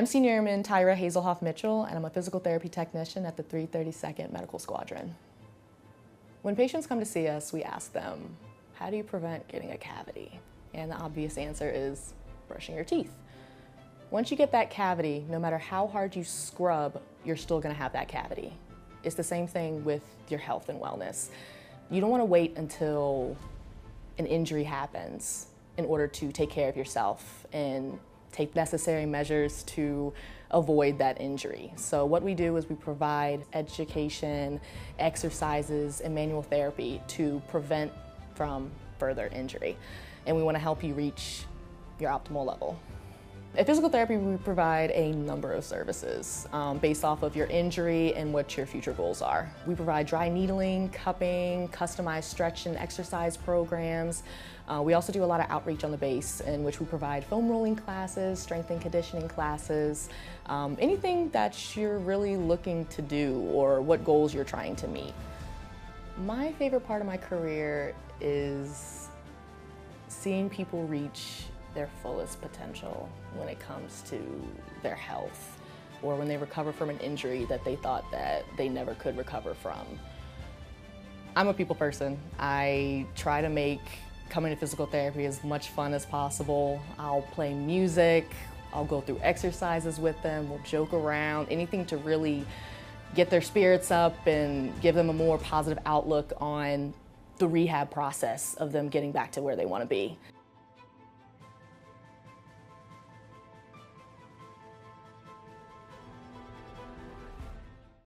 I'm Senior Airman Tyra Hazelhoff Mitchell, and I'm a physical therapy technician at the 332nd Medical Squadron. When patients come to see us, we ask them, how do you prevent getting a cavity? And the obvious answer is brushing your teeth. Once you get that cavity, no matter how hard you scrub, you're still gonna have that cavity. It's the same thing with your health and wellness. You don't wanna wait until an injury happens in order to take care of yourself and take necessary measures to avoid that injury. So what we do is we provide education, exercises, and manual therapy to prevent from further injury. And we want to help you reach your optimal level. At Physical Therapy, we provide a number of services based off of your injury and what your future goals are. We provide dry needling, cupping, customized stretch and exercise programs. We also do a lot of outreach on the base, in which we provide foam rolling classes, strength and conditioning classes, anything that you're really looking to do or what goals you're trying to meet. My favorite part of my career is seeing people reach their fullest potential when it comes to their health, or when they recover from an injury that they thought that they never could recover from. I'm a people person. I try to make coming to physical therapy as much fun as possible. I'll play music, I'll go through exercises with them, we'll joke around, anything to really get their spirits up and give them a more positive outlook on the rehab process of them getting back to where they want to be.